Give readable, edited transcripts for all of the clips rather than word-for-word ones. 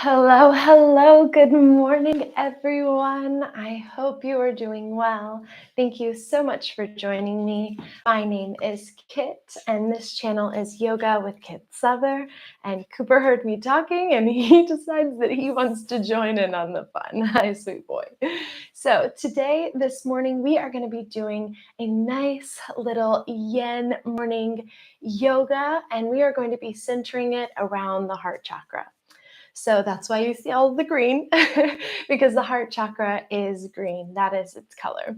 Hello, hello. Good morning, everyone. I hope you are doing well. Thank you so much for joining me. My name is Kit, and this channel is Yoga with Kit Souther. And Cooper heard me talking, and he decides that he wants to join in on the fun. Hi, sweet boy. So today, this morning, we are going to be doing a nice little yin morning yoga, and we are going to be centering it around the heart chakra. So that's why you see all the green, because the heart chakra is green. That is its color.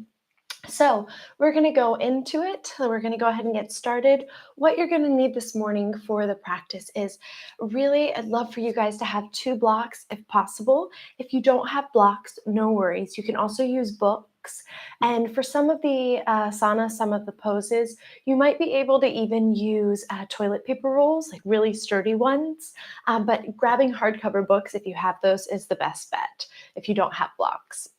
So we're going to go into it. We're going to go ahead and get started. What you're going to need this morning for the practice is really, I'd love for you guys to have 2 blocks if possible. If you don't have blocks, no worries. You can also use books. And for some of the asana, some of the poses, you might be able to even use toilet paper rolls, like really sturdy ones. But grabbing hardcover books, if you have those, is the best bet if you don't have blocks.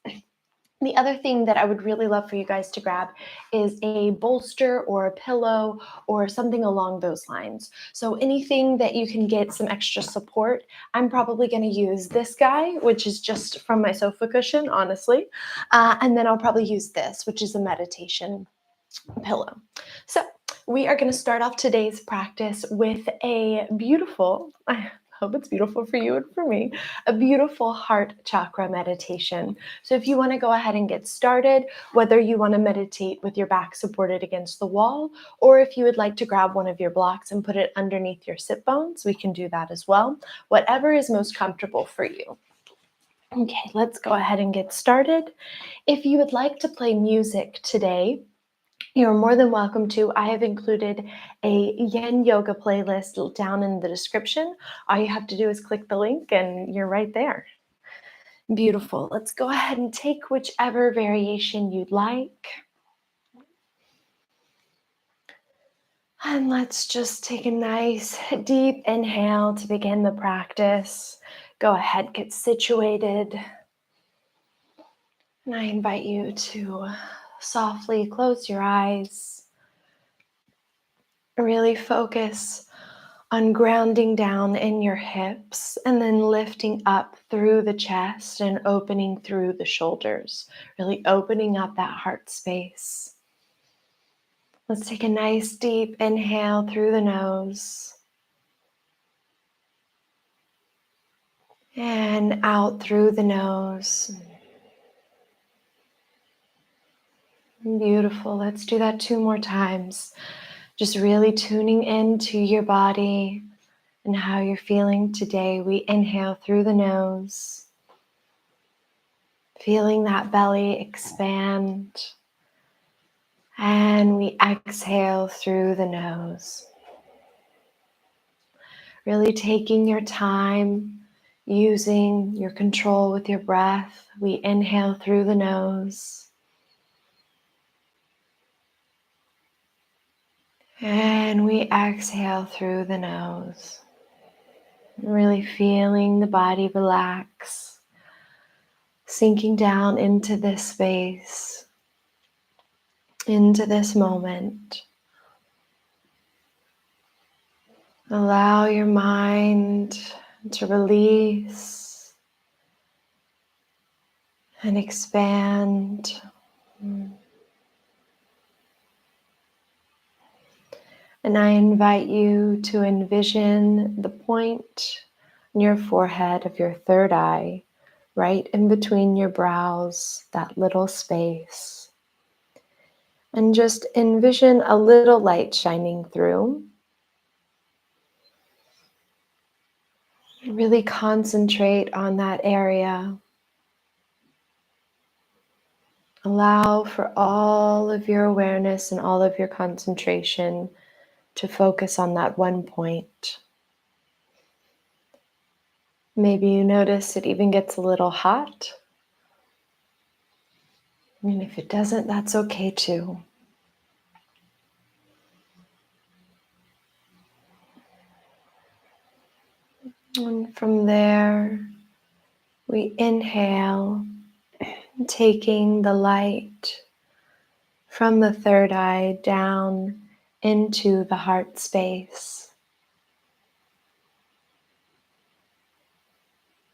The other thing that I would really love for you guys to grab is a bolster or a pillow or something along those lines. So anything that you can get some extra support. I'm probably going to use this guy, which is just from my sofa cushion, honestly. And then I'll probably use this, which is a meditation pillow. So we are going to start off today's practice with a beautiful, I hope it's beautiful for you and for me, a beautiful heart chakra meditation. So if you want to go ahead and get started, whether you want to meditate with your back supported against the wall, or if you would like to grab one of your blocks and put it underneath your sit bones, we can do that as well. Whatever is most comfortable for you. Okay, let's go ahead and get started. If you would like to play music today, you're more than welcome to. I have included a Yin Yoga playlist down in the description. All you have to do is click the link and you're right there. Beautiful. Let's go ahead and take whichever variation you'd like. And let's just take a nice deep inhale to begin the practice. Go ahead, get situated. And I invite you to softly close your eyes. Really focus on grounding down in your hips and then lifting up through the chest and opening through the shoulders, really opening up that heart space. Let's take a nice deep inhale through the nose and out through the nose. Beautiful. Let's do that 2 more times. Just really tuning into your body and how you're feeling today. We inhale through the nose, feeling that belly expand, and we exhale through the nose. Really taking your time, using your control with your breath. We inhale through the nose, and we exhale through the nose. Really feeling the body relax, sinking down into this space, into this moment. Allow your mind to release and expand. And I invite you to envision the point in your forehead of your third eye, right in between your brows, that little space. And just envision a little light shining through. Really concentrate on that area. Allow for all of your awareness and all of your concentration to focus on that one point. Maybe you notice it even gets a little hot. And if it doesn't, that's okay too. And from there, we inhale, taking the light from the third eye down into the heart space.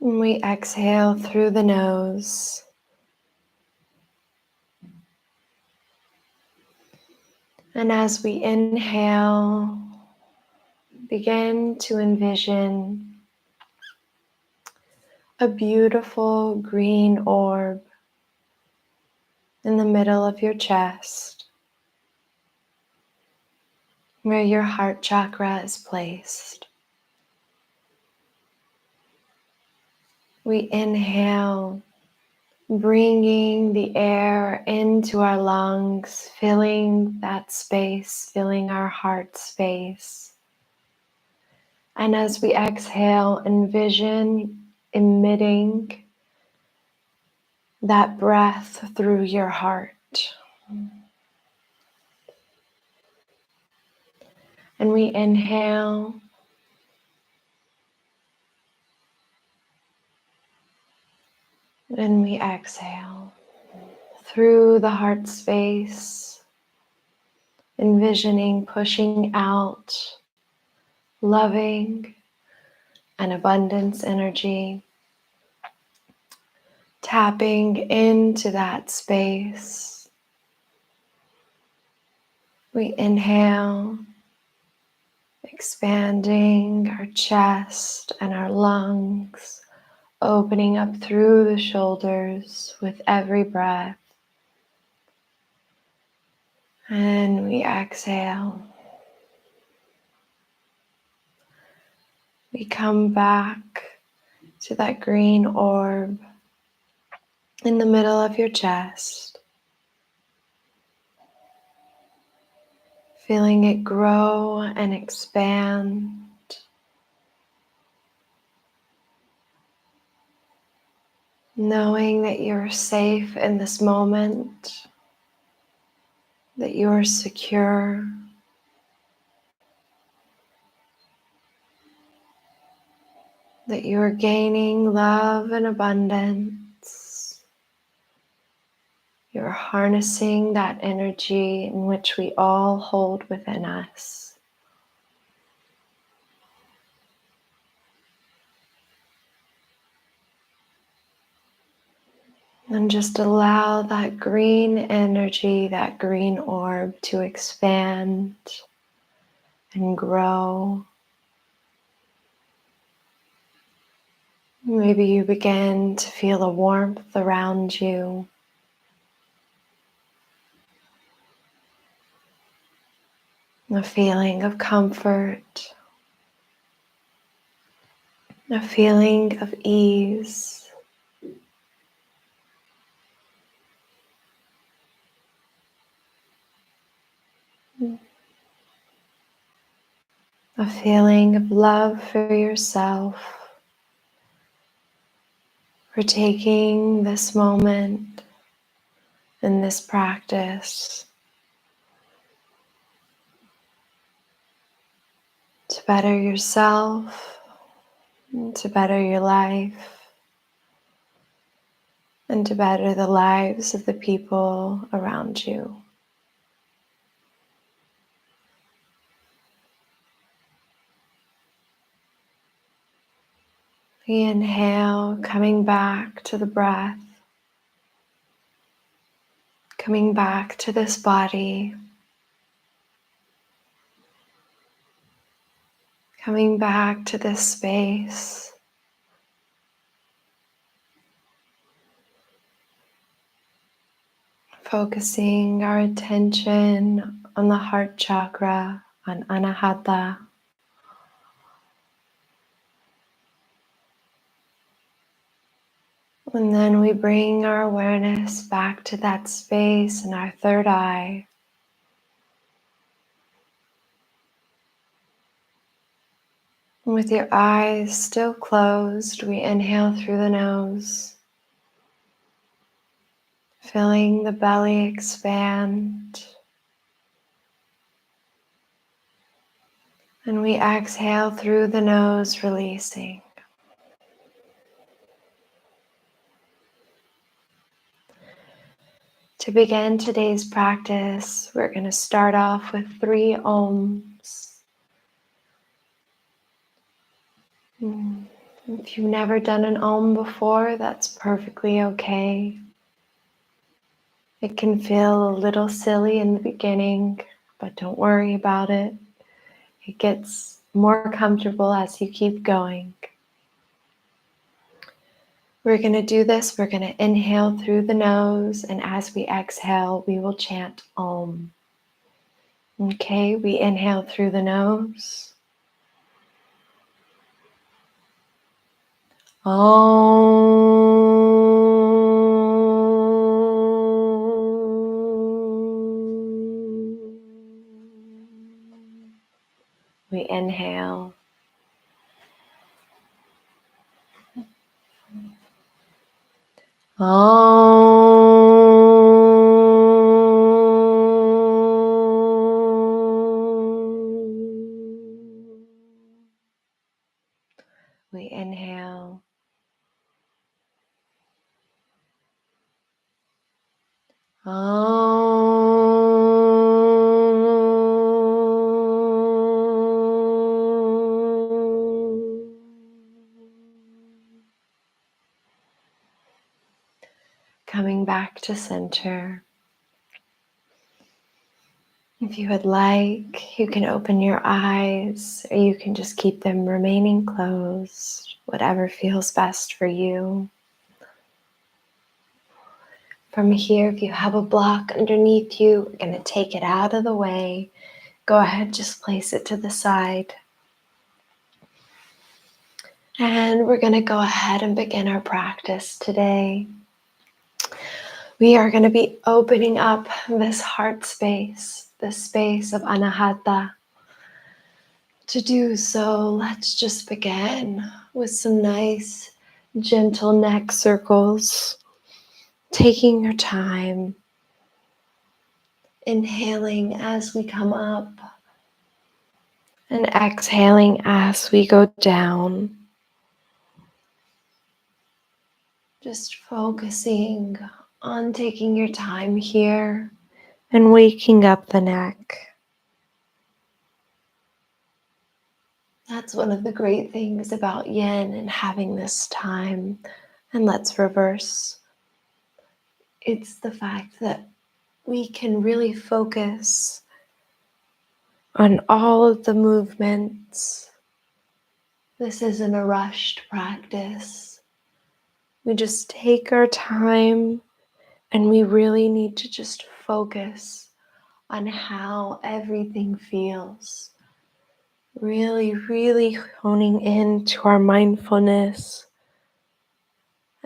And we exhale through the nose. And as we inhale, begin to envision a beautiful green orb in the middle of your chest, where your heart chakra is placed. We inhale, bringing the air into our lungs, filling that space, filling our heart space. And as we exhale, envision emitting that breath through your heart. And we inhale, and we exhale through the heart space, envisioning pushing out loving and abundance energy, tapping into that space. We inhale, expanding our chest and our lungs, opening up through the shoulders with every breath. And we exhale. We come back to that green orb in the middle of your chest, feeling it grow and expand. Knowing that you're safe in this moment, that you're secure, that you're gaining love and abundance. You're harnessing that energy in which we all hold within us. And just allow that green energy, that green orb to expand and grow. Maybe you begin to feel a warmth around you. A feeling of comfort, a feeling of ease. A feeling of love for yourself, for taking this moment and this practice to better yourself, to better your life, and to better the lives of the people around you. We inhale, coming back to the breath, coming back to this body, coming back to this space. Focusing our attention on the heart chakra, on anahata. And then we bring our awareness back to that space in our third eye. And with your eyes still closed, we inhale through the nose, feeling the belly expand. And we exhale through the nose, releasing. To begin today's practice, we're going to start off with 3 ohms. If you've never done an Om before, that's perfectly okay. It can feel a little silly in the beginning, but don't worry about it. It gets more comfortable as you keep going. We're going to do this. We're going to inhale through the nose, and as we exhale, we will chant Om. Okay, we inhale through the nose. Om. We inhale. Om. We inhale. Om. Coming back to center. If you would like, you can open your eyes, or you can just keep them remaining closed, whatever feels best for you. From here, if you have a block underneath you, we're going to take it out of the way. Go ahead, just place it to the side. And we're going to go ahead and begin our practice today. We are going to be opening up this heart space, the space of anahata. To do so, let's just begin with some nice, gentle neck circles. Taking your time, inhaling as we come up and exhaling as we go down. Just focusing on taking your time here and waking up the neck. That's one of the great things about Yin and having this time. And let's reverse. It's the fact that we can really focus on all of the movements. This isn't a rushed practice. We just take our time and we really need to just focus on how everything feels. Really, really honing into our mindfulness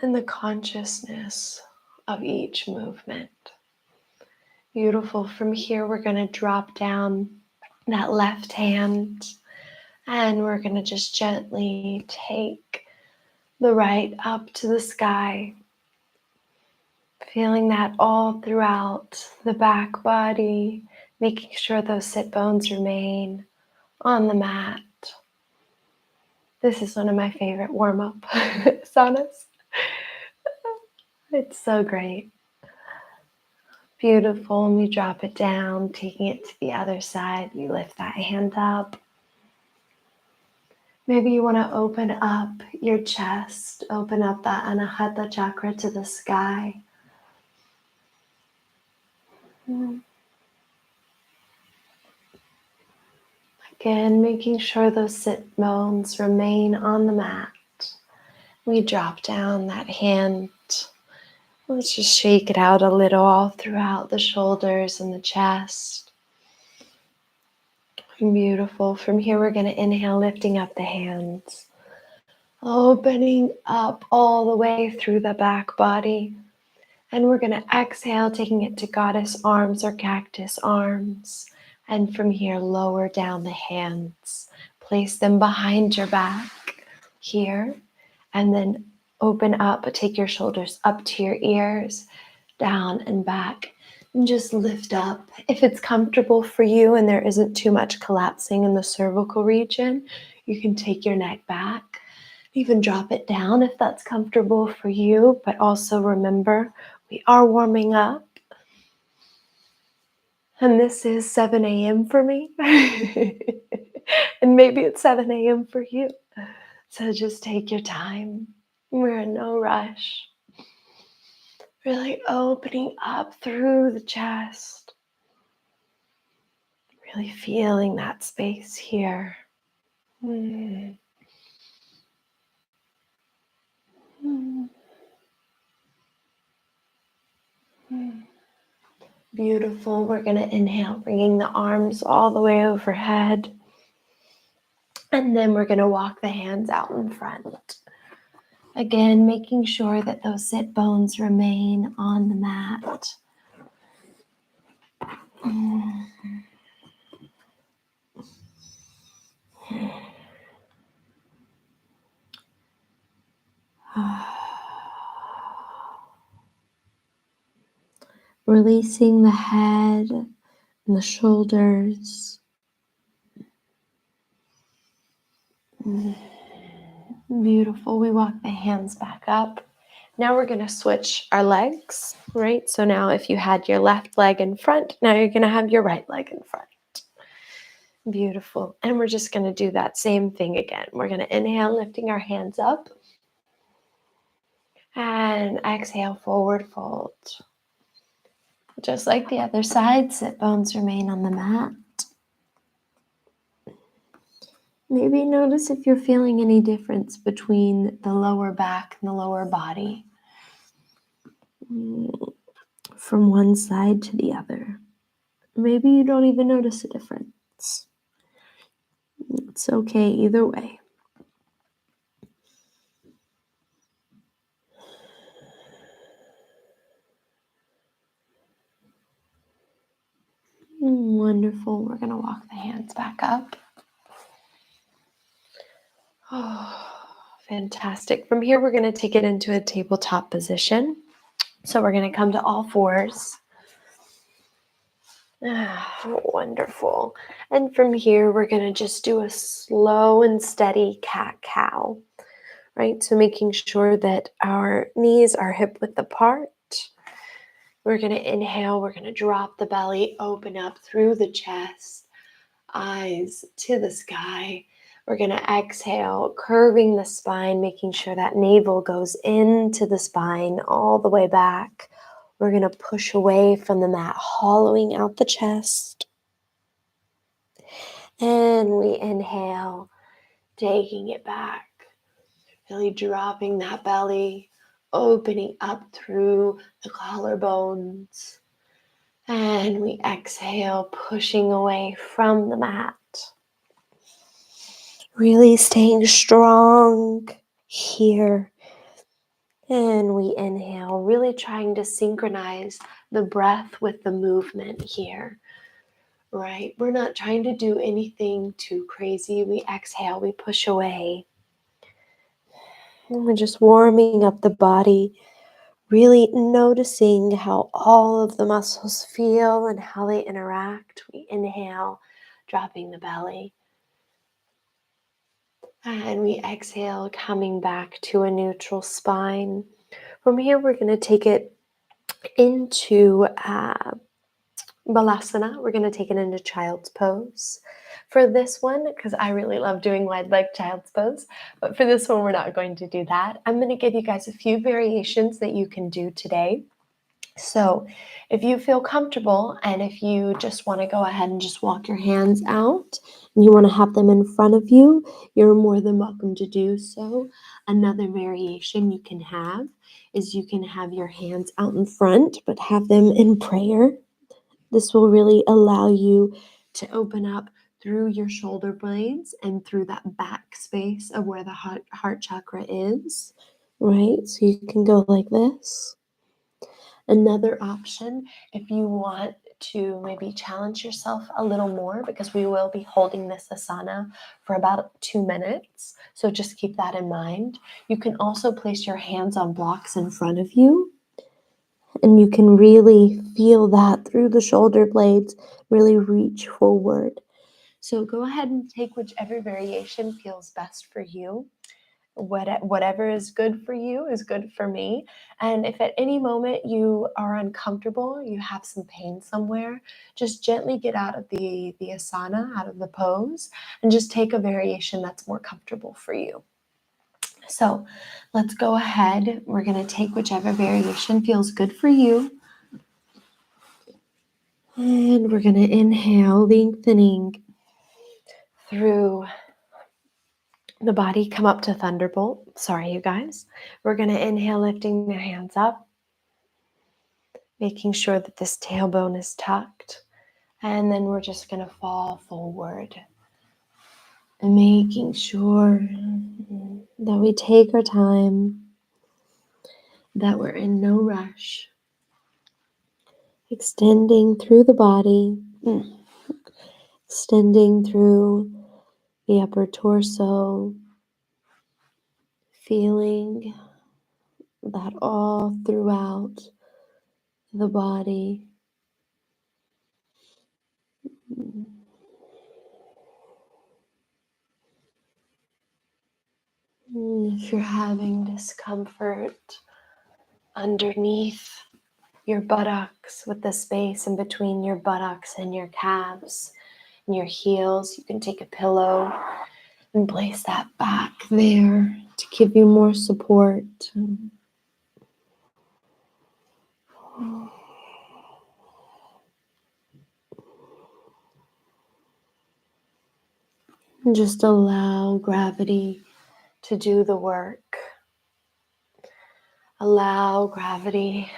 and the consciousness of each movement. Beautiful. From here, we're going to drop down that left hand and we're going to just gently take the right up to the sky. Feeling that all throughout the back body, making sure those sit bones remain on the mat. This is one of my favorite warm-up asanas. It's so great. Beautiful. And we drop it down, taking it to the other side. We lift that hand up. Maybe you want to open up your chest, open up that anahata chakra to the sky. Again, making sure those sit bones remain on the mat. We drop down that hand. Let's just shake it out a little all throughout the shoulders and the chest. Beautiful. From here, we're going to inhale, lifting up the hands. Opening up all the way through the back body. And we're going to exhale, taking it to goddess arms or cactus arms. And from here, lower down the hands. Place them behind your back here. And then open up, take your shoulders up to your ears, down and back. And just lift up. If it's comfortable for you and there isn't too much collapsing in the cervical region, you can take your neck back. Even drop it down if that's comfortable for you. But also remember, we are warming up. And this is 7 a.m. for me. And maybe it's 7 a.m. for you. So just take your time. We're in no rush. Really opening up through the chest. Really feeling that space here. Mm. Mm. Mm. Beautiful. We're going to inhale, bringing the arms all the way overhead. And then we're going to walk the hands out in front. Again, making sure that those sit bones remain on the mat. Releasing the head and the shoulders. Beautiful. We walk the hands back up. Now we're going to switch our legs, right? So now if you had your left leg in front, now you're going to have your right leg in front. Beautiful. And we're just going to do that same thing again. We're going to inhale, lifting our hands up. And exhale, forward fold. Just like the other side, sit bones remain on the mat. Maybe notice if you're feeling any difference between the lower back and the lower body. From one side to the other. Maybe you don't even notice a difference. It's okay either way. Wonderful. We're going to walk the hands back up. Oh, fantastic. From here, we're going to take it into a tabletop position. So we're going to come to all fours. Wonderful. And from here, we're going to just do a slow and steady cat-cow, right? So making sure that our knees are hip-width apart. We're going to inhale. We're going to drop the belly, open up through the chest, eyes to the sky. We're going to exhale, curving the spine, making sure that navel goes into the spine all the way back. We're going to push away from the mat, hollowing out the chest. And we inhale, taking it back, really dropping that belly, opening up through the collarbones. And we exhale, pushing away from the mat. Really staying strong here. And we inhale, really trying to synchronize the breath with the movement here. Right? We're not trying to do anything too crazy. We exhale, we push away. And we're just warming up the body, really noticing how all of the muscles feel and how they interact. We inhale, dropping the belly. And we exhale, coming back to a neutral spine. From here, we're going to take it into balasana. We're going to take it into child's pose. For this one, because I really love doing wide leg child's pose, but for this one, we're not going to do that. I'm going to give you guys a few variations that you can do today. So if you feel comfortable and if you just want to go ahead and just walk your hands out and you want to have them in front of you, you're more than welcome to do so. Another variation you can have is you can have your hands out in front but have them in prayer. This will really allow you to open up through your shoulder blades and through that back space of where the heart chakra is, right? So you can go like this. Another option, if you want to maybe challenge yourself a little more, because we will be holding this asana for about 2 minutes, so just keep that in mind. You can also place your hands on blocks in front of you, and you can really feel that through the shoulder blades, really reach forward. So go ahead and take whichever variation feels best for you. Whatever is good for you is good for me. And if at any moment you are uncomfortable, you have some pain somewhere, just gently get out of the asana, out of the pose, and just take a variation that's more comfortable for you. So let's go ahead. We're going to take whichever variation feels good for you. And we're going to inhale, lengthening through the body. Come up to thunderbolt. Sorry, you guys. We're going to inhale, lifting the hands up, making sure that this tailbone is tucked. And then we're just going to fall forward, and making sure that we take our time, that we're in no rush. Extending through the body, extending through the upper torso, feeling that all throughout the body. If you're having discomfort underneath your buttocks, with the space in between your buttocks and your calves and your heels, you can take a pillow and place that back there to give you more support. And just allow gravity to do the work. Allow gravity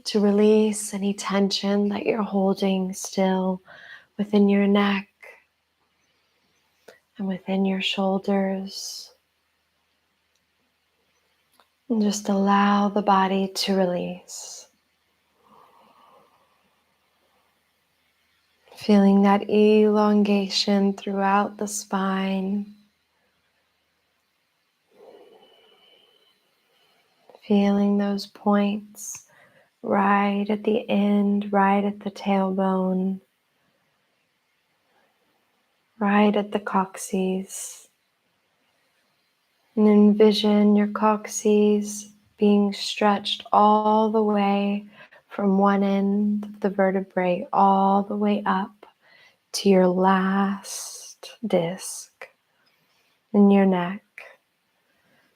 to release any tension that you're holding still within your neck and within your shoulders. And just allow the body to release. Feeling that elongation throughout the spine. Feeling those points right at the end, right at the tailbone, right at the coccyx. And envision your coccyx being stretched all the way from one end of the vertebrae all the way up to your last disc in your neck.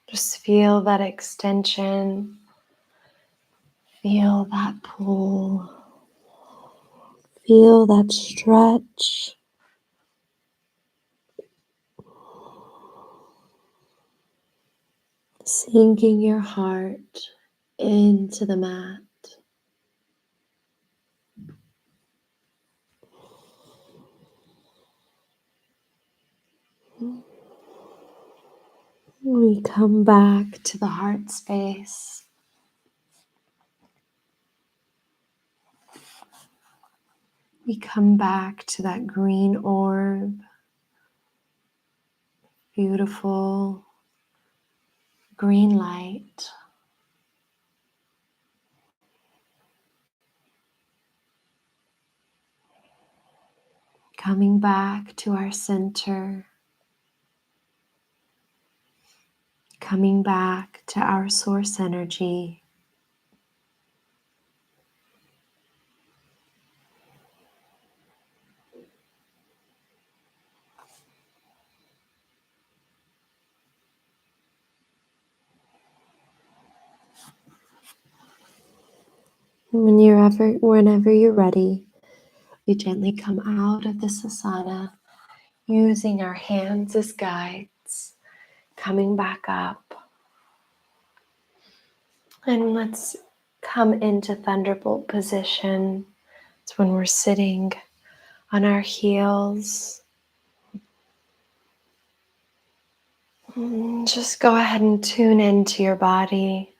Just feel that extension, feel that pull, feel that stretch. Sinking your heart into the mat. We come back to the heart space. We come back to that green orb, beautiful green light. Coming back to our center. Coming back to our source energy. Whenever you're ready, we gently come out of this asana, using our hands as guides, coming back up. And let's come into thunderbolt position. It's when we're sitting on our heels. Just go ahead and tune into your body.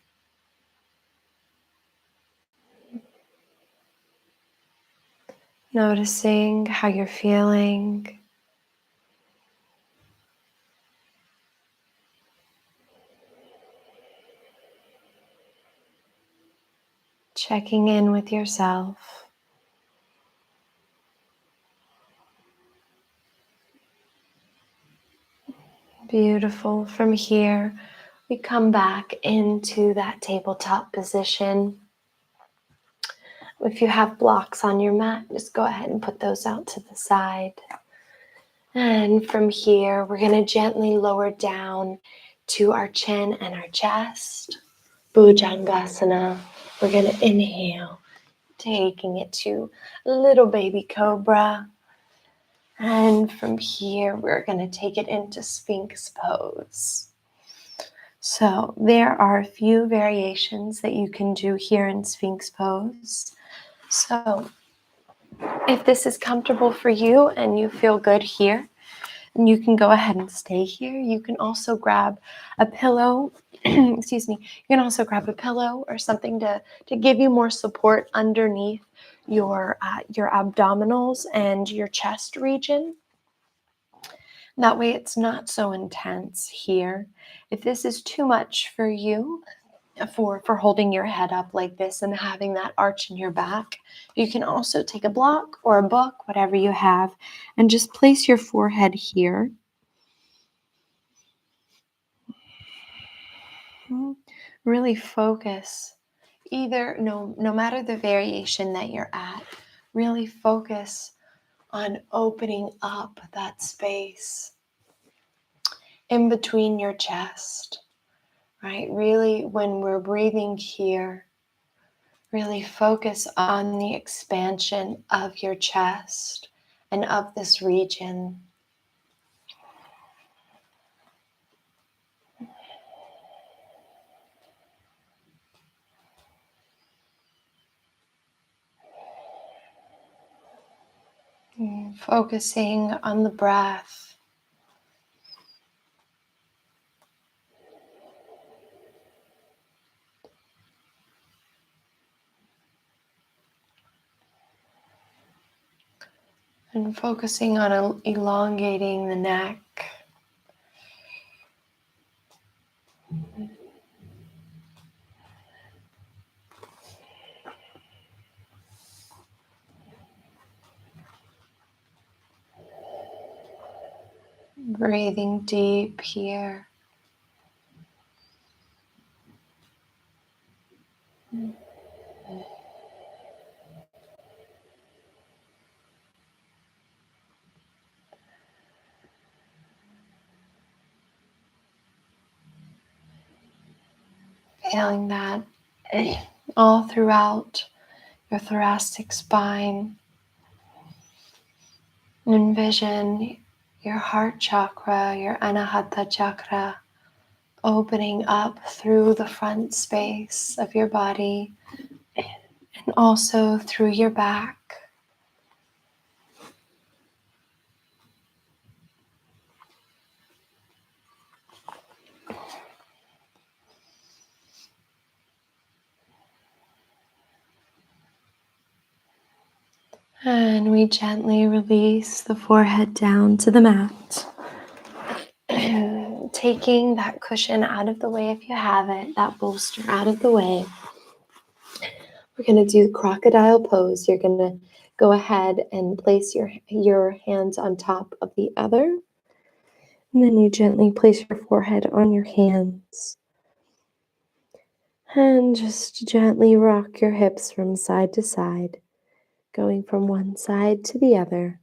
Noticing how you're feeling. Checking in with yourself. Beautiful. From here, we come back into that tabletop position. If you have blocks on your mat, just go ahead and put those out to the side. And from here, we're going to gently lower down to our chin and our chest. Bhujangasana. We're going to inhale, taking it to little baby cobra. And from here, we're going to take it into Sphinx pose. So there are a few variations that you can do here in Sphinx pose. So if this is comfortable for you and you feel good here, and you can go ahead and stay here. You can also grab a pillow, excuse me, you can also grab a pillow or something to give you more support underneath your abdominals and your chest region. That way it's not so intense here. If this is too much for you, for holding your head up like this and having that arch in your back, you can also take a block or a book, whatever you have, and just place your forehead here. Really focus, no matter the variation that you're at, really focus on opening up that space in between your chest, right? Really, when we're breathing here, really focus on the expansion of your chest and of this region. Focusing on the breath. And focusing on elongating the neck. Breathing deep here. Feeling that all throughout your thoracic spine. Envision your heart chakra, your anahata chakra, opening up through the front space of your body and also through your back. And we gently release the forehead down to the mat. Taking that cushion out of the way if you have it, that bolster out of the way. We're going to do crocodile pose. You're going to go ahead and place your hands on top of the other. And then you gently place your forehead on your hands. And just gently rock your hips from side to side, going from one side to the other.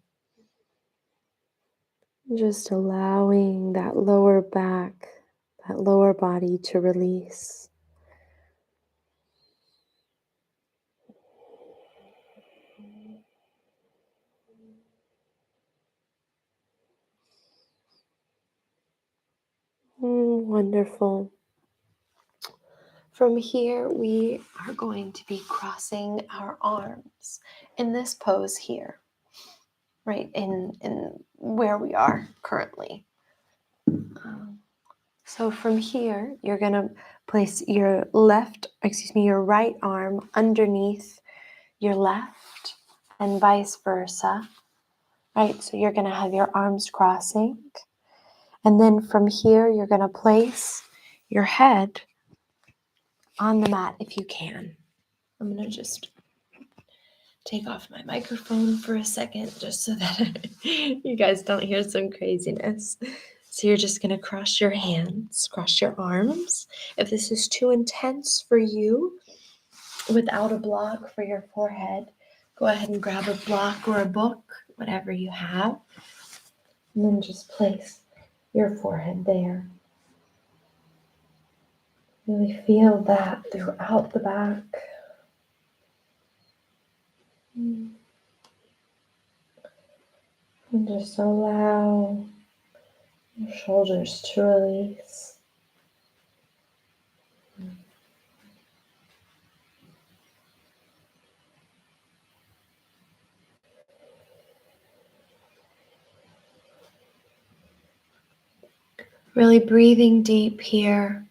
Just allowing that lower back, that lower body to release. Wonderful. From here, we are going to be crossing our arms in this pose here, right in where we are currently. So from here, you're going to place your right arm underneath your left and vice versa, right? So you're going to have your arms crossing. And then from here, you're going to place your head on the mat if you can. I'm going to just take off my microphone for a second just so that you guys don't hear some craziness. So you're just going to cross your hands, cross your arms. If this is too intense for you, without a block for your forehead, go ahead and grab a block or a book, whatever you have, and then just place your forehead there. Really feel that throughout the back. And just allow your shoulders to release. Really breathing deep here.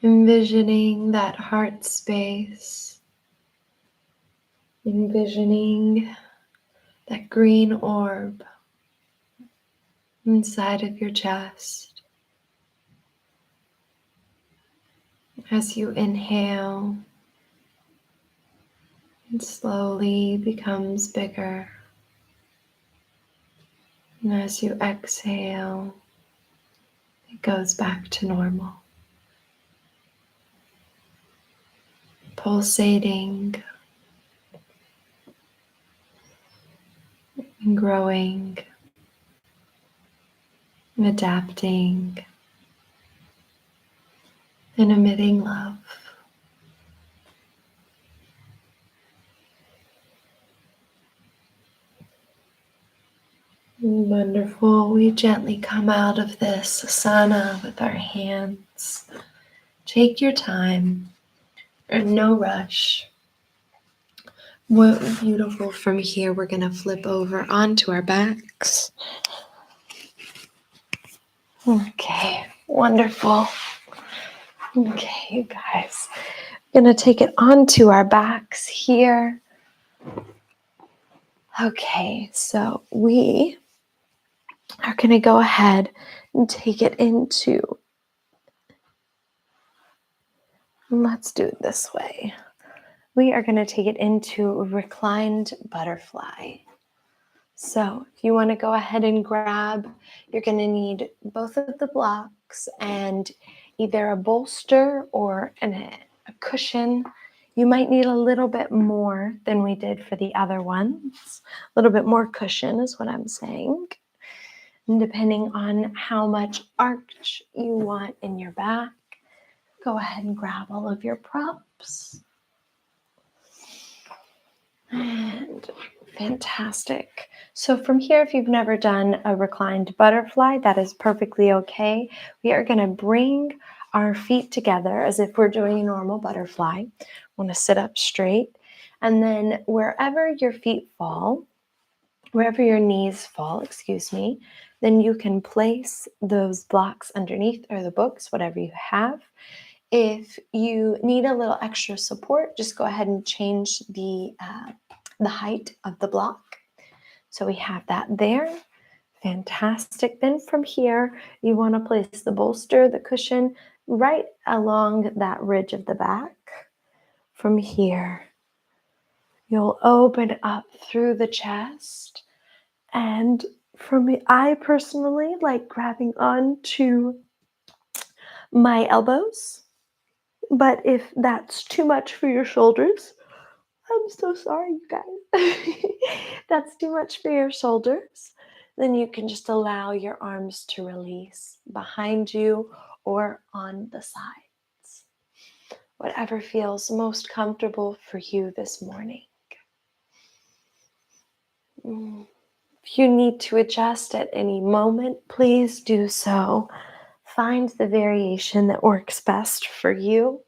Envisioning that heart space. Envisioning that green orb inside of your chest. As you inhale, it slowly becomes bigger. And as you exhale, it goes back to normal. Pulsating and growing, and adapting and emitting love. Wonderful. We gently come out of this asana with our hands. Take your time, or no rush. What beautiful. From here, we're going to flip over onto our backs. Okay, wonderful. Okay, you guys. We're going to take it onto our backs here. Okay, so we are going to go ahead and take it into, let's do it this way. We are going to take it into reclined butterfly. So if you want to go ahead and grab, you're going to need both of the blocks and either a bolster or a cushion. You might need a little bit more than we did for the other ones. A little bit more cushion is what I'm saying. And depending on how much arch you want in your back, go ahead and grab all of your props. And fantastic. So from here, if you've never done a reclined butterfly, that is perfectly okay. We are going to bring our feet together as if we're doing a normal butterfly. Want to sit up straight. And then wherever your feet fall, wherever your knees fall, then you can place those blocks underneath, or the books, whatever you have. If you need a little extra support, just go ahead and change the height of the block. So we have that there. Fantastic. Then from here, you want to place the bolster, the cushion, right along that ridge of the back. From here, you'll open up through the chest. And for me, I personally like grabbing onto my elbows. But if that's too much for your shoulders, I'm so sorry, you guys. That's too much for your shoulders. Then you can just allow your arms to release behind you or on the sides. Whatever feels most comfortable for you this morning. If you need to adjust at any moment, please do so. Find the variation that works best for you.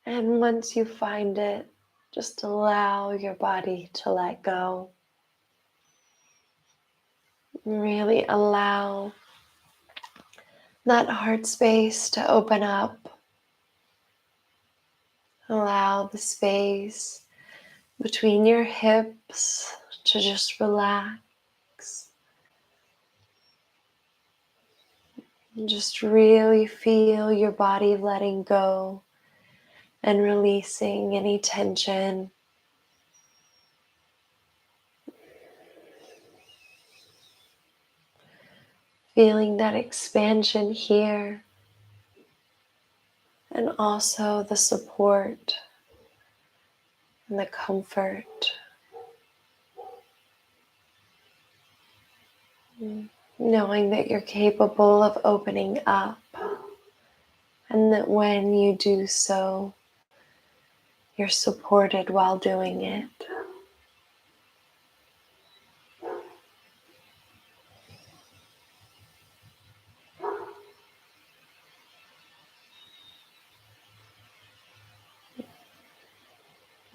And once you find it, just allow your body to let go. Really allow that heart space to open up. Allow the space between your hips to just relax. And just really feel your body letting go and releasing any tension. Feeling that expansion here, and also the support and the comfort. Knowing that you're capable of opening up, and that when you do so, you're supported while doing it.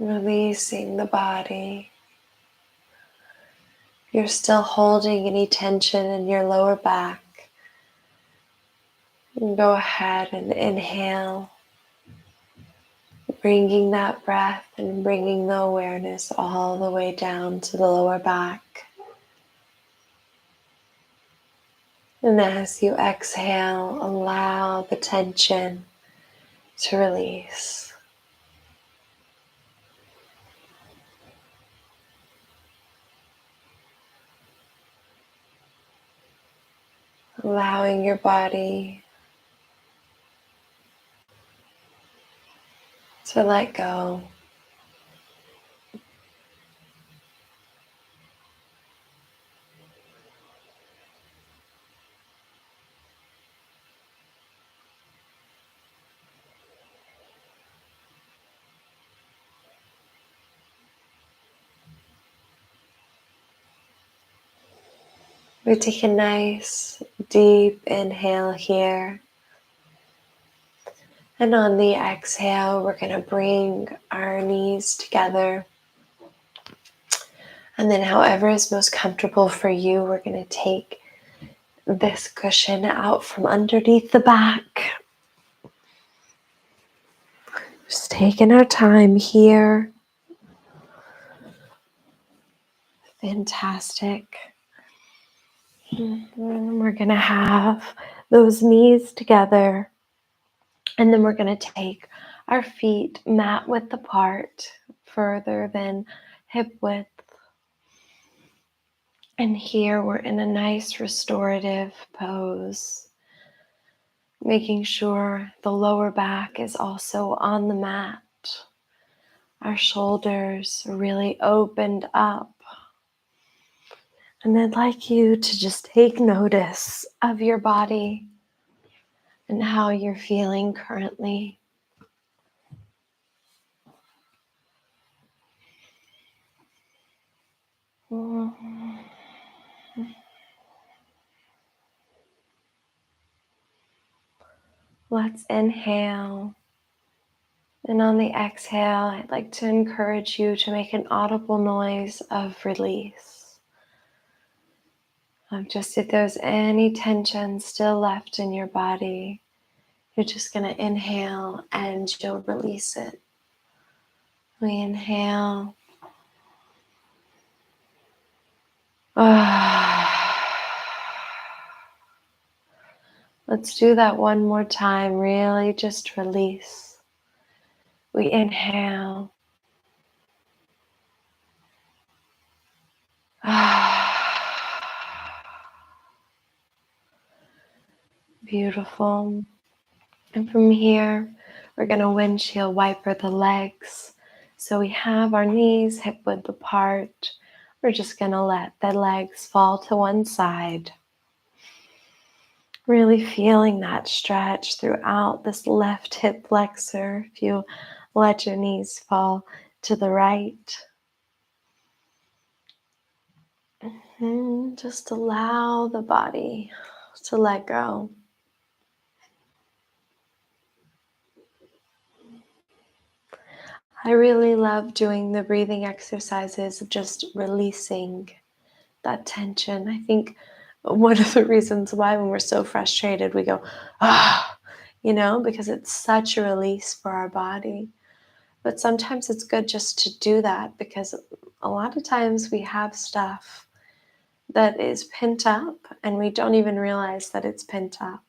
Releasing the body. If you're still holding any tension in your lower back, go ahead and inhale, bringing that breath and bringing the awareness all the way down to the lower back. And as you exhale, allow the tension to release. Allowing your body to let go. We take a nice deep inhale here. And on the exhale, we're going to bring our knees together. And then however is most comfortable for you, we're going to take this cushion out from underneath the back. Just taking our time here. Fantastic. And we're going to have those knees together. And then we're going to take our feet mat width apart, further than hip width. And here we're in a nice restorative pose, making sure the lower back is also on the mat. Our shoulders are really opened up. And I'd like you to just take notice of your body and how you're feeling currently. Let's inhale. And on the exhale, I'd like to encourage you to make an audible noise of release. Just if there's any tension still left in your body, you're just going to inhale and you'll release it. We inhale. Let's do that one more time. Really just release. We inhale. Beautiful. And from here, we're going to windshield wiper the legs. So we have our knees hip width apart. We're just going to let the legs fall to one side. Really feeling that stretch throughout this left hip flexor. If you let your knees fall to the right. Just allow the body to let go. I really love doing the breathing exercises of just releasing that tension. I think one of the reasons why when we're so frustrated, we go, because it's such a release for our body. But sometimes it's good just to do that because a lot of times we have stuff that is pent up and we don't even realize that it's pent up.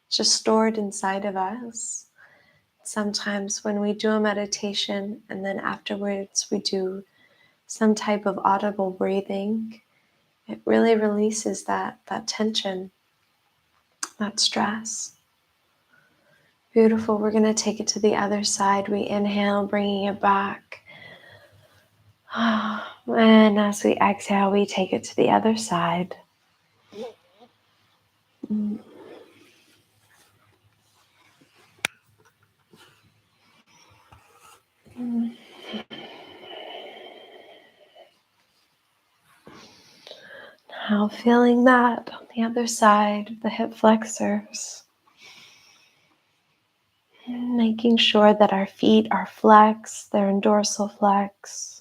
It's just stored inside of us. Sometimes when we do a meditation and then afterwards we do some type of audible breathing, It really releases that tension, that stress. Beautiful. We're going to take it to the other side. We inhale, bringing it back. And as we exhale, we take it to the other side. Now feeling that on the other side of the hip flexors. Making sure that our feet are flexed, they're in dorsal flex.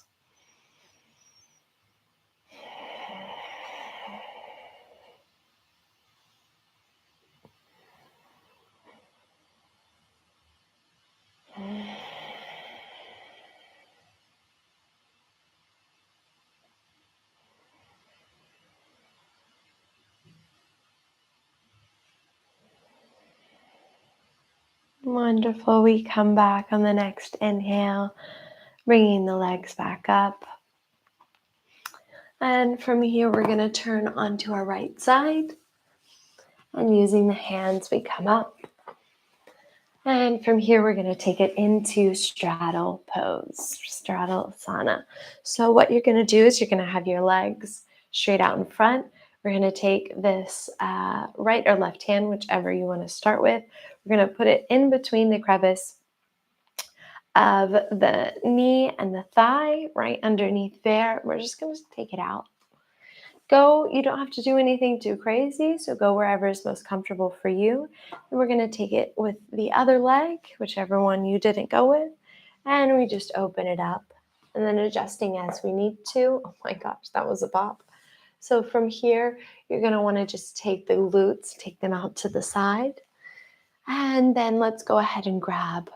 Wonderful. We come back on the next inhale, bringing the legs back up. And from here, we're going to turn onto our right side. And using the hands, we come up. And from here, we're going to take it into straddle pose, straddle asana. So what you're going to do is you're going to have your legs straight out in front. We're going to take this right or left hand, whichever you want to start with. We're going to put it in between the crevice of the knee and the thigh, right underneath there. We're just going to take it out. You don't have to do anything too crazy, so go wherever is most comfortable for you. And we're going to take it with the other leg, whichever one you didn't go with, and we just open it up and then adjusting as we need to. Oh my gosh, that was a pop. So from here, you're going to want to just take the glutes, take them out to the side, and then let's go ahead and grab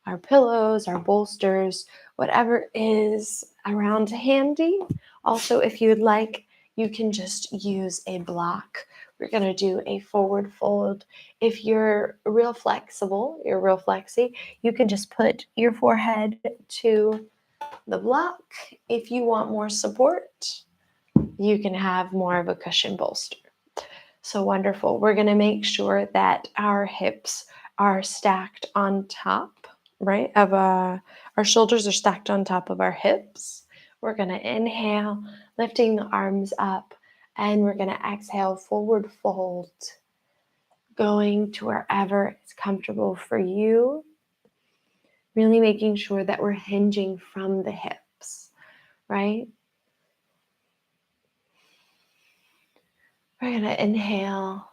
our pillows, our bolsters, whatever is around handy. Also, if you'd like, you can just use a block. We're going to do a forward fold. If you're real flexible, you're real flexy, you can just put your forehead to the block. If you want more support, you can have more of a cushion bolster. So wonderful. We're going to make sure that our hips are stacked on top, right? Our shoulders are stacked on top of our hips. We're going to inhale, lifting the arms up, and we're going to exhale, forward fold, going to wherever it's comfortable for you. Really making sure that we're hinging from the hips, right? We're going to inhale.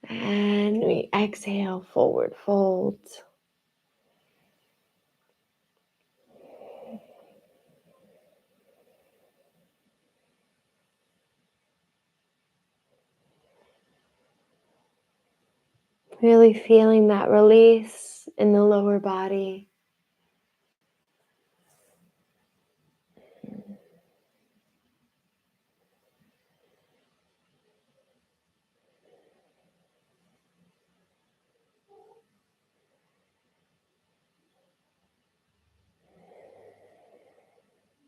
And we exhale, forward fold. Really feeling that release in the lower body.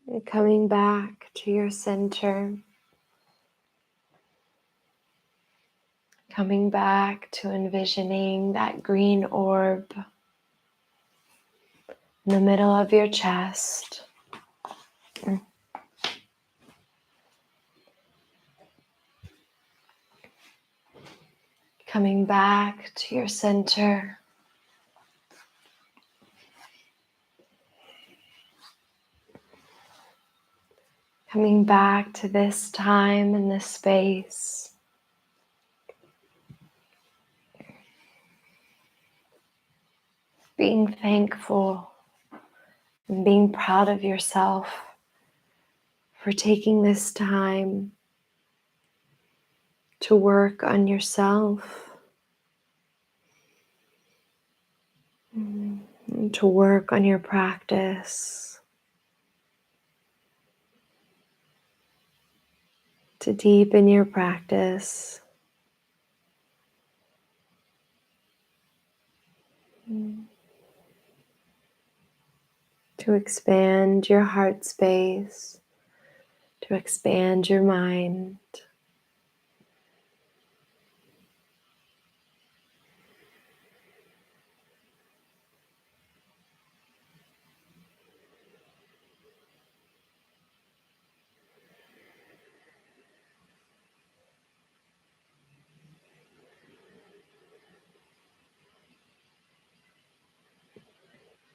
And coming back to your center. Coming back to envisioning that green orb in the middle of your chest. Coming back to your center. Coming back to this time and this space. Being thankful and being proud of yourself for taking this time to work on yourself, to work on your practice, to deepen your practice, to expand your heart space, to expand your mind.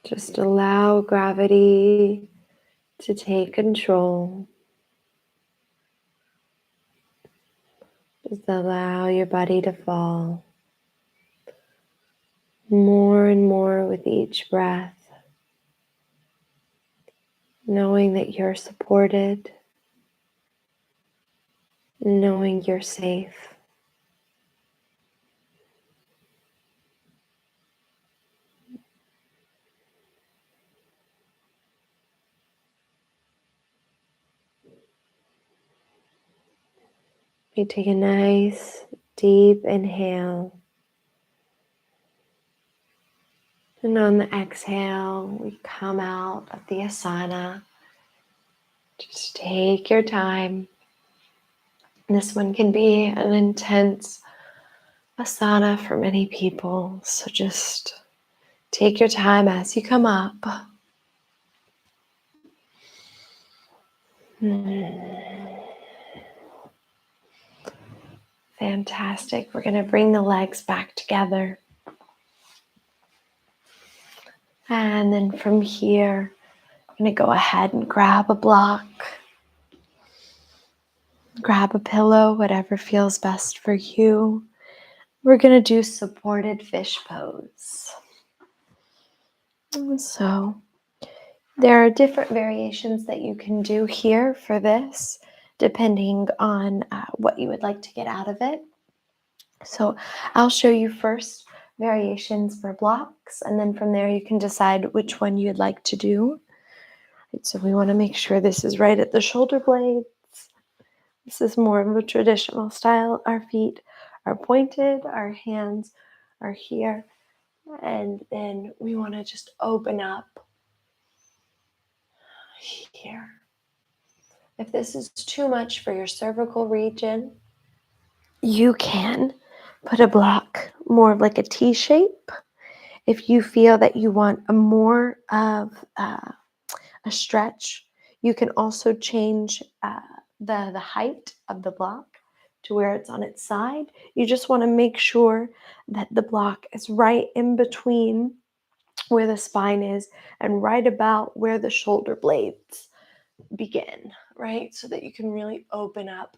Just allow gravity to take control. Just allow your body to fall more and more with each breath, knowing that you're supported, knowing you're safe. You take a nice deep inhale. And on the exhale, we come out of the asana. Just take your time. This one can be an intense asana for many people. So just take your time as you come up. Fantastic. We're going to bring the legs back together. And then from here, I'm going to go ahead and grab a block. Grab a pillow, whatever feels best for you. We're going to do supported fish pose. So there are different variations that you can do here for this, depending on what you would like to get out of it. So I'll show you first variations for blocks, and then from there you can decide which one you'd like to do. So we want to make sure this is right at the shoulder blades. This is more of a traditional style. Our feet are pointed, our hands are here, and then we want to just open up here. If this is too much for your cervical region, you can put a block more like a T shape. If you feel that you want a more of a stretch, you can also change the height of the block to where it's on its side. You just want to make sure that the block is right in between where the spine is and right about where the shoulder blades begin, right? So that you can really open up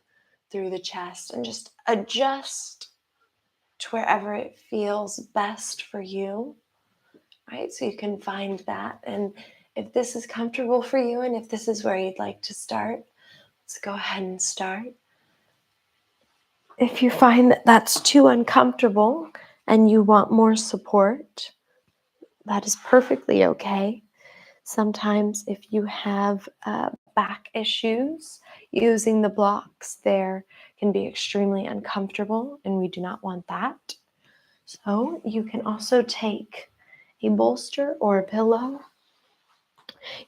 through the chest and just adjust to wherever it feels best for you, right? So you can find that. And if this is comfortable for you and if this is where you'd like to start, let's go ahead and start. If you find that that's too uncomfortable and you want more support, that is perfectly okay. Sometimes if you have back issues, using the blocks there can be extremely uncomfortable, and we do not want that. So you can also take a bolster or a pillow.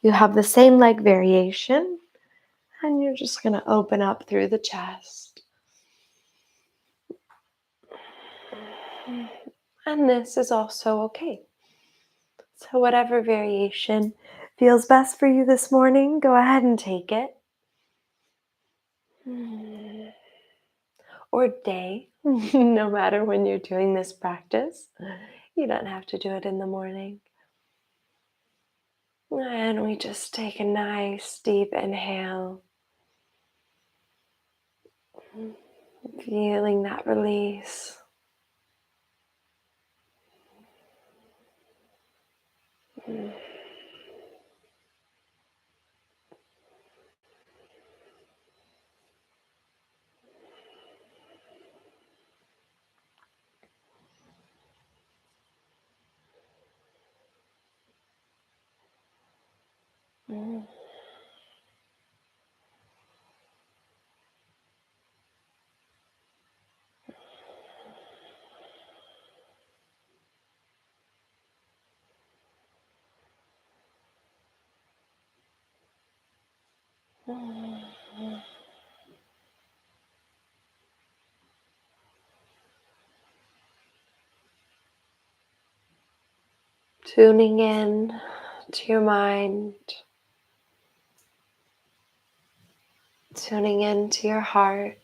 You have the same leg variation, and you're just going to open up through the chest. And this is also okay. So whatever variation feels best for you this morning, go ahead and take it. Or day, no matter when you're doing this practice. You don't have to do it in the morning. And we just take a nice deep inhale, feeling that release. Tuning in to your mind, tuning in to your heart.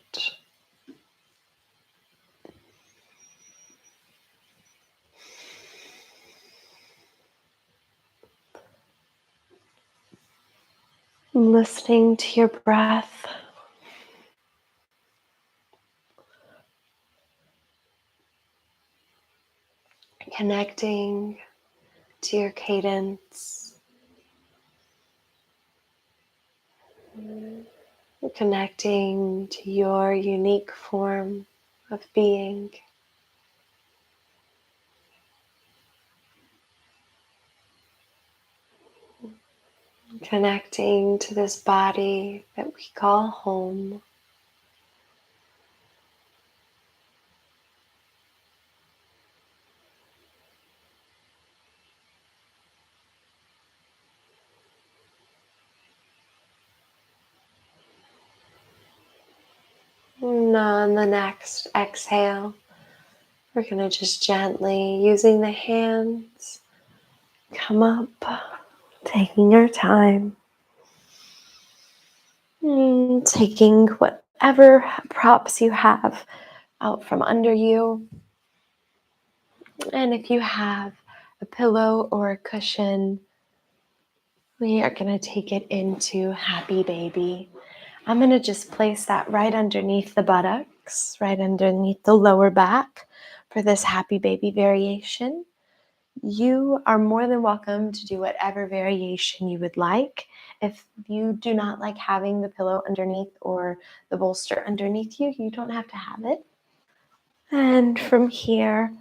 Listening to your breath. Connecting to your cadence. Connecting to your unique form of being. Connecting to this body that we call home. And on the next exhale, we're going to just gently, using the hands, come up, taking our time. Taking whatever props you have out from under you. And if you have a pillow or a cushion, we are going to take it into Happy Baby. I'm going to just place that right underneath the buttocks, right underneath the lower back for this Happy Baby variation. You are more than welcome to do whatever variation you would like. If you do not like having the pillow underneath or the bolster underneath you, you don't have to have it. And from here,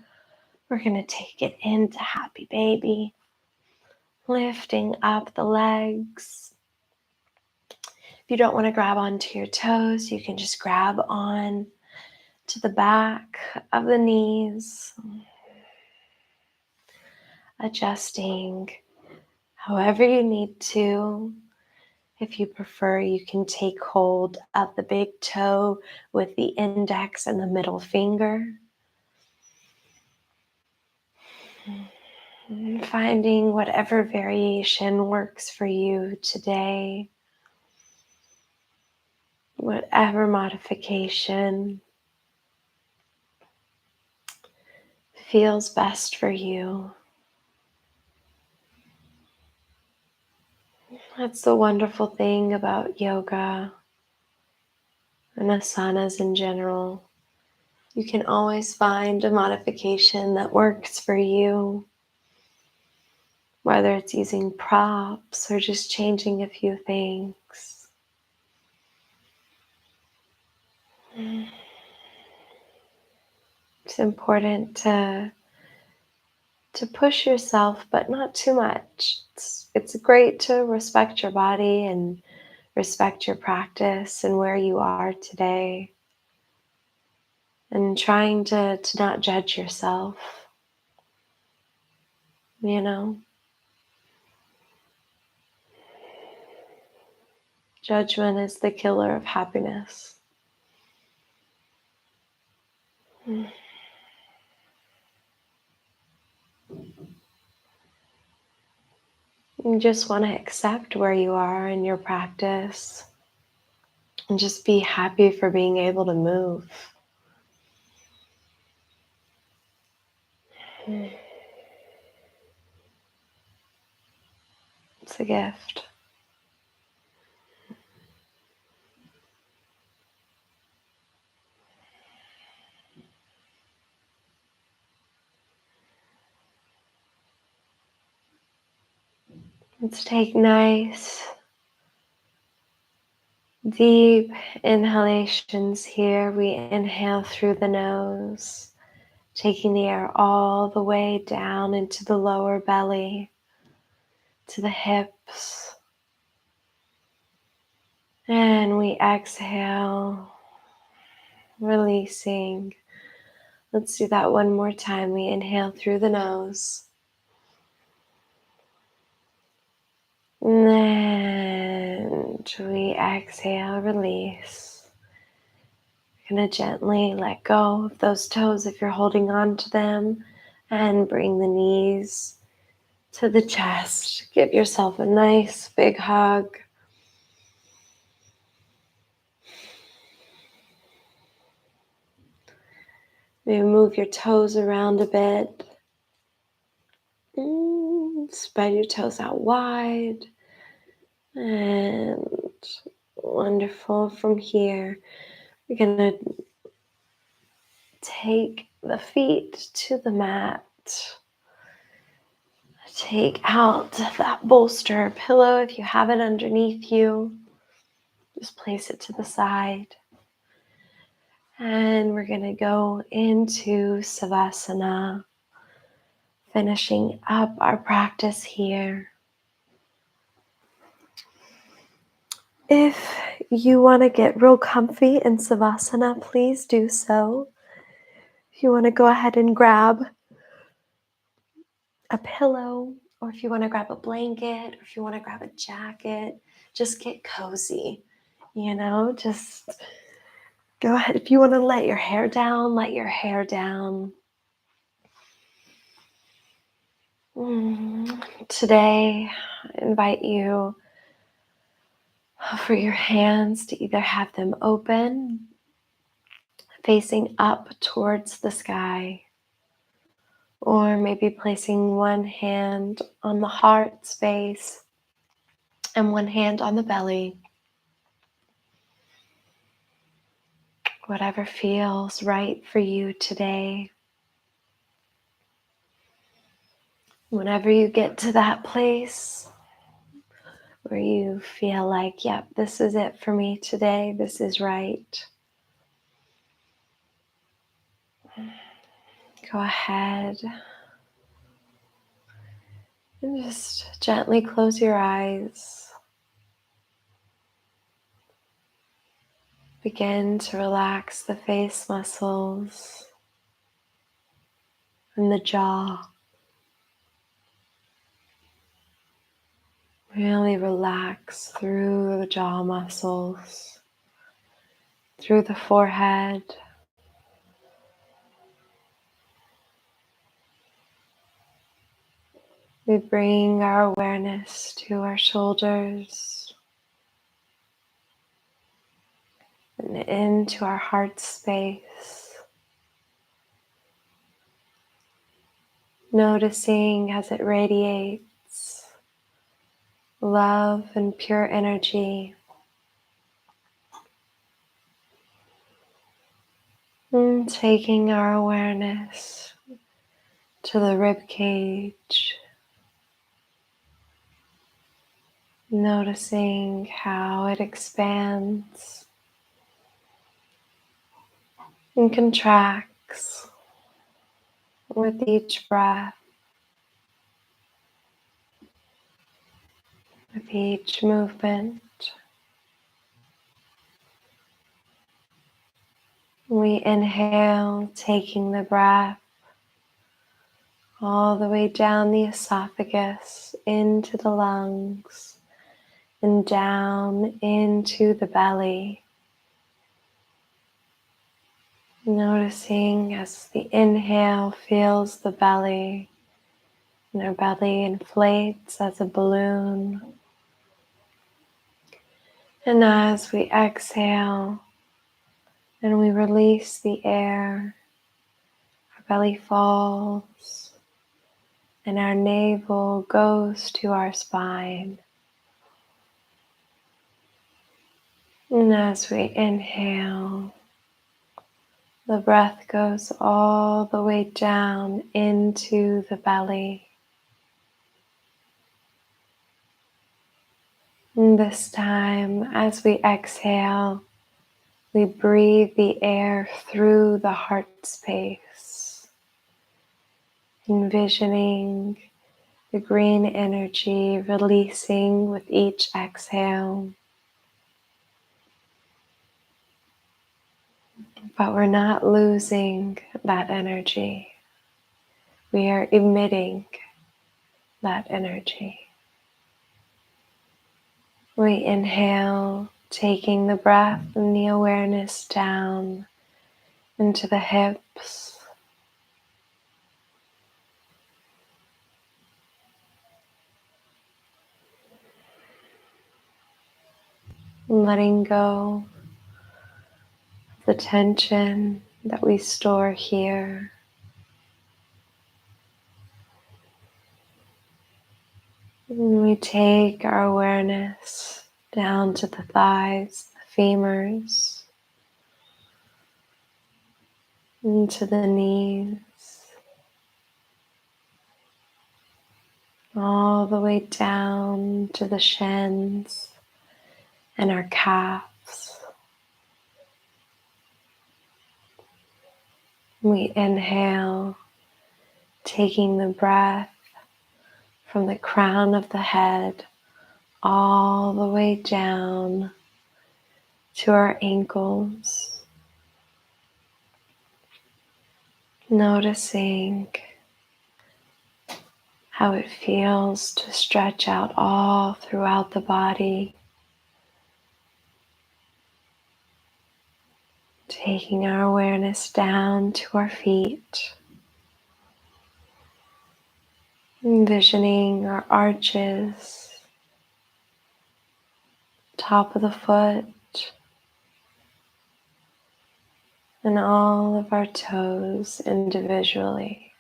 we're going to take it into Happy Baby, lifting up the legs. If you don't want to grab onto your toes, you can just grab on to the back of the knees, adjusting however you need to. If you prefer, you can take hold of the big toe with the index and the middle finger. And finding whatever variation works for you today, whatever modification feels best for you. That's the wonderful thing about yoga and asanas in general. You can always find a modification that works for you, whether it's using props or just changing a few things. It's important to push yourself, but not too much. It's great to respect your body and respect your practice and where you are today, and trying to not judge yourself, you know. Judgment is the killer of happiness. You just want to accept where you are in your practice and just be happy for being able to move. It's a gift. Let's take nice, deep inhalations here. We inhale through the nose, taking the air all the way down into the lower belly, to the hips. And we exhale, releasing. Let's do that one more time. We inhale through the nose. And we exhale, release. You're going to gently let go of those toes if you're holding on to them, and bring the knees to the chest. Give yourself a nice big hug. Maybe move your toes around a bit. Spread your toes out wide. And wonderful. From here, we're going to take the feet to the mat. Take out that bolster or pillow if you have it underneath you. Just place it to the side. And we're going to go into savasana, finishing up our practice here. If you want to get real comfy in savasana, please do so. If you want to go ahead and grab a pillow, or if you want to grab a blanket, or if you want to grab a jacket, just get cozy. Just go ahead. If you want to let your hair down, let your hair down. Today, I invite you for your hands to either have them open, facing up towards the sky, or maybe placing one hand on the heart space and one hand on the belly. Whatever feels right for you today. Whenever you get to that place where you feel like, yep, this is it for me today, this is right, go ahead and just gently close your eyes. Begin to relax the face muscles and the jaw. Really relax through the jaw muscles, through the forehead. We bring our awareness to our shoulders and into our heart space. Noticing as it radiates love and pure energy. And taking our awareness to the rib cage. Noticing how it expands and contracts with each breath, with each movement. We inhale, taking the breath all the way down the esophagus, into the lungs, and down into the belly. Noticing as the inhale fills the belly, and our belly inflates as a balloon. And as we exhale and we release the air, our belly falls and our navel goes to our spine. And as we inhale, the breath goes all the way down into the belly. And this time, as we exhale, we breathe the air through the heart space, envisioning the green energy releasing with each exhale. But we're not losing that energy. We are emitting that energy. We inhale, taking the breath and the awareness down into the hips, letting go of the tension that we store here. And we take our awareness down to the thighs, the femurs, into the knees, all the way down to the shins and our calves. We inhale, taking the breath from the crown of the head all the way down to our ankles, noticing how it feels to stretch out all throughout the body, taking our awareness down to our feet, envisioning our arches, top of the foot, and all of our toes individually.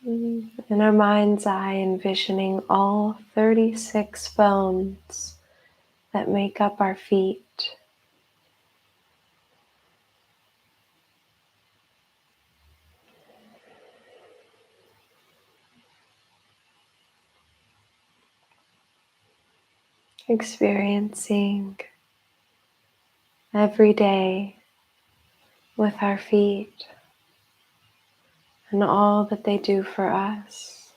In our mind's eye, envisioning all 36 bones that make up our feet. Experiencing every day with our feet and all that they do for us.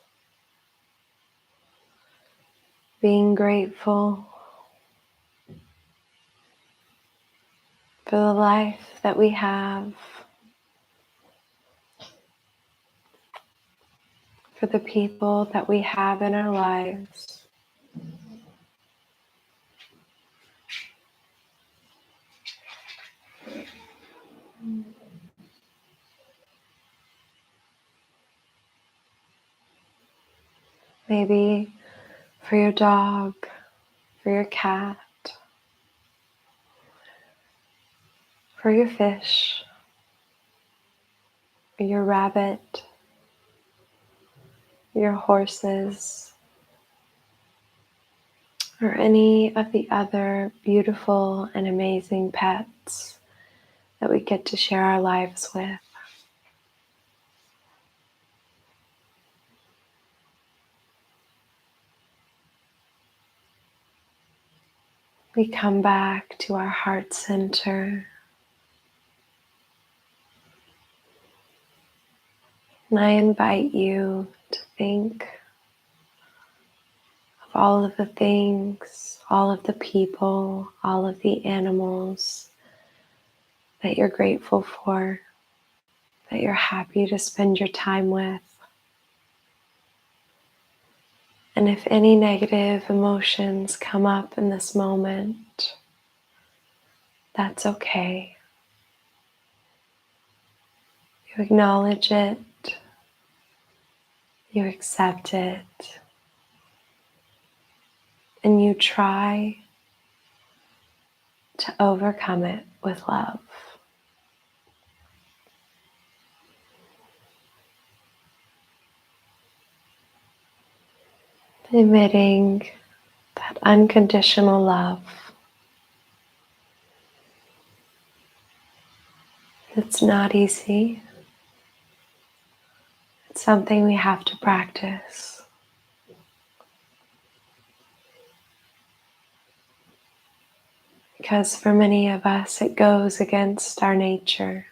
Being grateful for the life that we have, for the people that we have in our lives. Maybe for your dog, for your cat, for your fish, for your rabbit, your horses, or any of the other beautiful and amazing pets that we get to share our lives with. We come back to our heart center. And I invite you to think of all of the things, all of the people, all of the animals that you're grateful for, that you're happy to spend your time with. And if any negative emotions come up in this moment, that's okay. You acknowledge it, you accept it, and you try to overcome it with love. Emitting that unconditional love. It's not easy. It's something we have to practice. Because for many of us, it goes against our nature.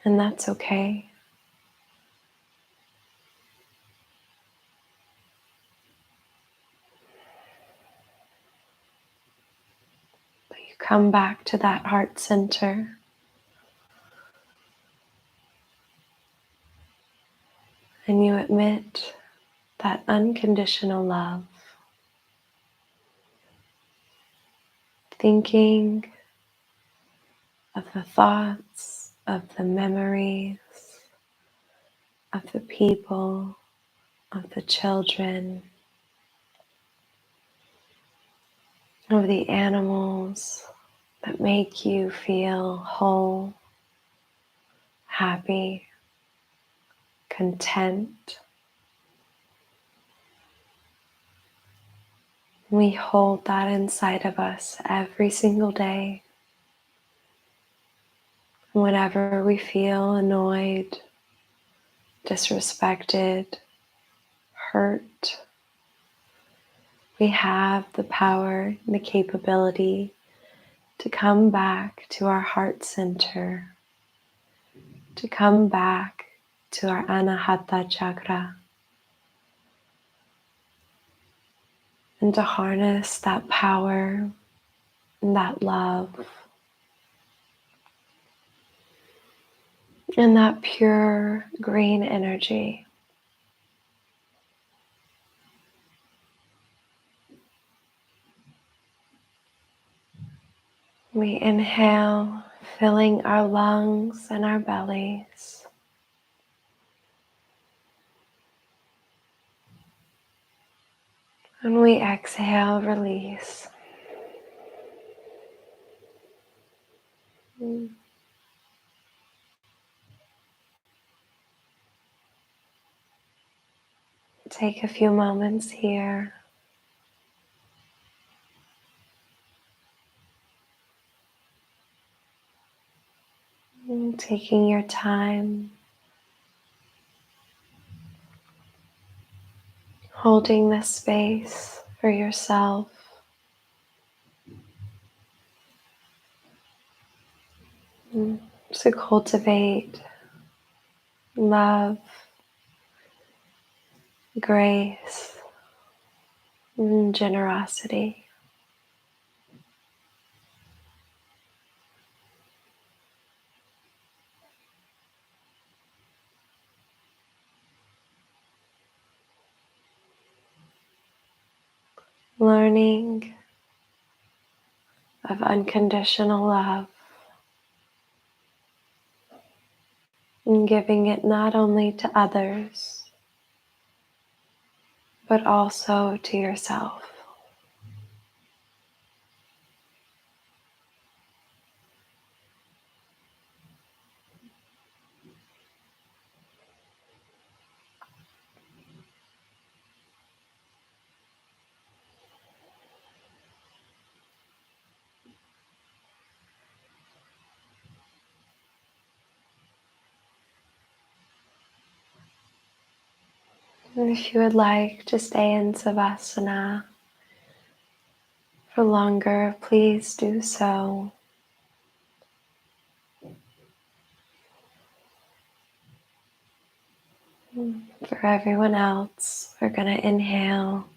And that's okay. But you come back to that heart center. And you admit that unconditional love. Thinking of the thoughts, of the memories, of the people, of the children, of the animals that make you feel whole, happy, content. We hold that inside of us every single day. Whenever we feel annoyed, disrespected, hurt, we have the power and the capability to come back to our heart center, to come back to our anahata chakra, and to harness that power and that love and that pure green energy. We inhale, filling our lungs and our bellies. And we exhale, release. Take a few moments here. Taking your time, holding this space for yourself. To cultivate love, grace, and generosity. Learning of unconditional love and giving it not only to others, but also to yourself. And if you would like to stay in savasana for longer, please do so. For everyone else, we're going to inhale,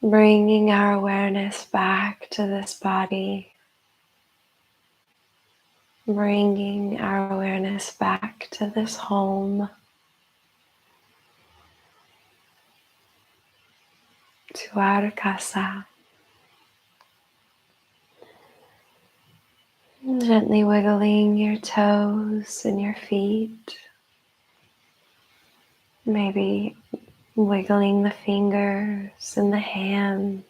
bringing our awareness back to this body, bringing our awareness back to this home, to our casa. Gently wiggling your toes and your feet, maybe wiggling the fingers and the hands,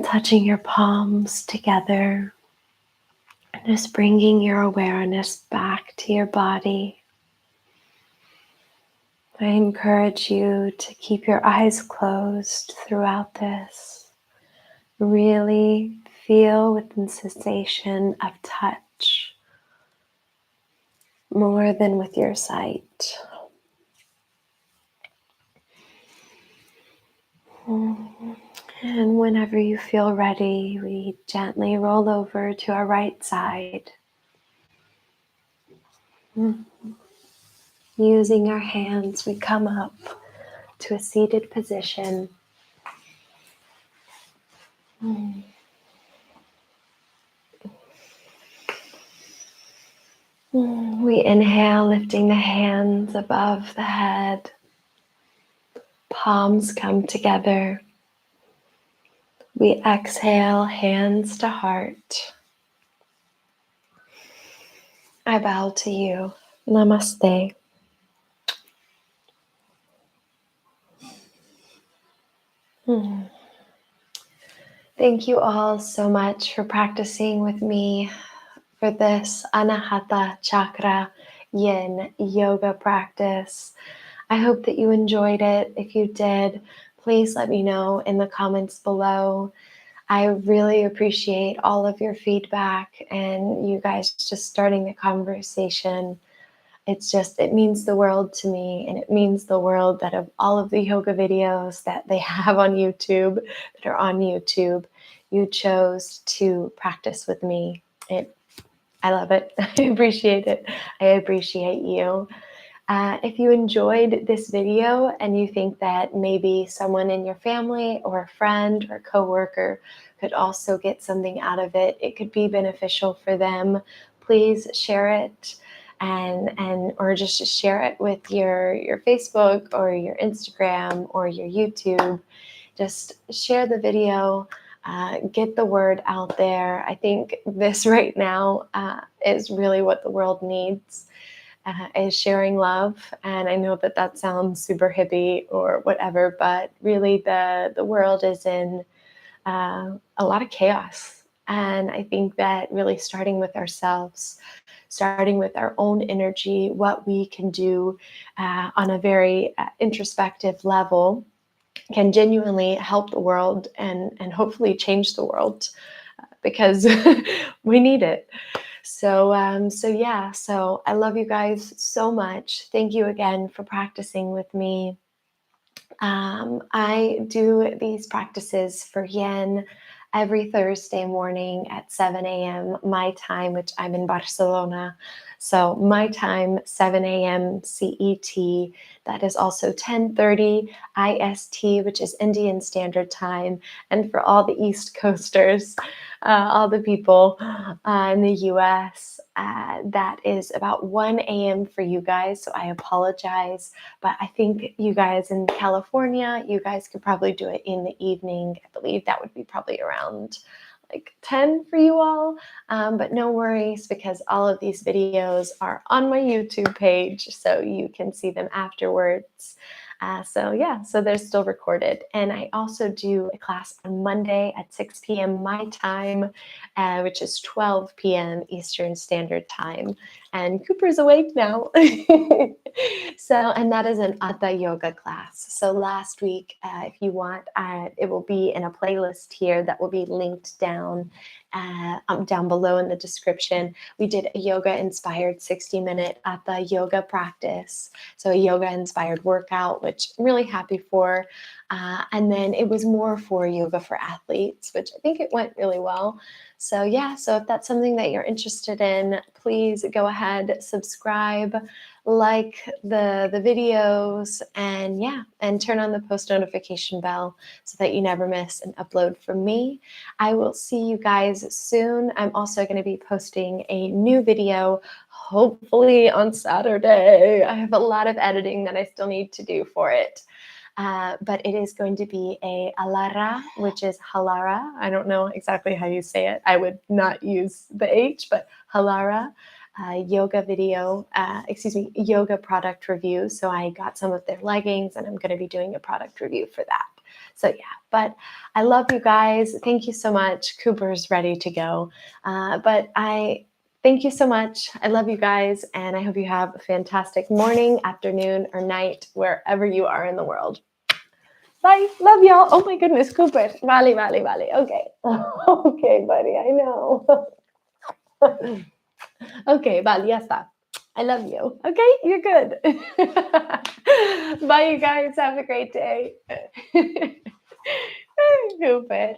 touching your palms together, and just bringing your awareness back to your body. I encourage you to keep your eyes closed throughout this. Really feel with the sensation of touch more than with your sight. And whenever you feel ready, we gently roll over to our right side. Using our hands, we come up to a seated position. We inhale, lifting the hands above the head. Palms come together. We exhale, hands to heart. I bow to you. Namaste. Thank you all so much for practicing with me for this anahata chakra yin yoga practice. I hope that you enjoyed it. If you did, please let me know in the comments below. I really appreciate all of your feedback and you guys just starting the conversation. It means the world to me, and it means the world that of all of the yoga videos that they have on YouTube, that are on YouTube, you chose to practice with me. I love it. I appreciate it. I appreciate you. If you enjoyed this video and you think that maybe someone in your family or a friend or coworker could also get something out of it, it could be beneficial for them, please share it and or just share it with your Facebook or your Instagram or your YouTube. Just share the video. Get the word out there. I think this right now is really what the world needs. Is sharing love. And I know that that sounds super hippie or whatever, but really the world is in a lot of chaos. And I think that really starting with ourselves, starting with our own energy, what we can do on a very introspective level can genuinely help the world and hopefully change the world because we need it. So I love you guys so much. Thank you again for practicing with me. I do these practices for Yin every Thursday morning at 7 a.m. my time, which I'm in Barcelona. So my time, 7 a.m. CET. That is also 10:30 IST, which is Indian Standard Time. And for all the East Coasters, all the people in the US, that is about 1 a.m. for you guys. So I apologize. But I think you guys in California, you guys could probably do it in the evening. I believe that would be probably around like 10 for you all. But no worries because all of these videos are on my YouTube page, so you can see them afterwards. So they're still recorded. And I also do a class on Monday at 6 p.m. my time, which is 12 p.m. Eastern Standard Time. And Cooper's awake now. And that is an Hatha yoga class. So last week, if you want, it will be in a playlist here that will be linked down below in the description. We did a yoga-inspired 60-minute Hatha yoga practice. So a yoga-inspired workout, which I'm really happy for. And then it was more for yoga for athletes, which I think it went really well. So if that's something that you're interested in, please go ahead, subscribe, like the videos, and turn on the post notification bell so that you never miss an upload from me. I will see you guys soon. I'm also going to be posting a new video, hopefully on Saturday. I have a lot of editing that I still need to do for it. But it is going to be a alara, which is halara. I don't know exactly how you say it. I would not use the H, but halara. Yoga yoga product review. So I got some of their leggings and I'm going to be doing a product review for that. But I love you guys. Thank you so much. Cooper's ready to go. Thank you so much. I love you guys, and I hope you have a fantastic morning, afternoon, or night, wherever you are in the world. Bye. Love y'all. Oh my goodness, Cooper. Vale. Okay. Okay, buddy, I know. Okay, vale, ya está. I love you. Okay, you're good. Bye, you guys. Have a great day. Cooper.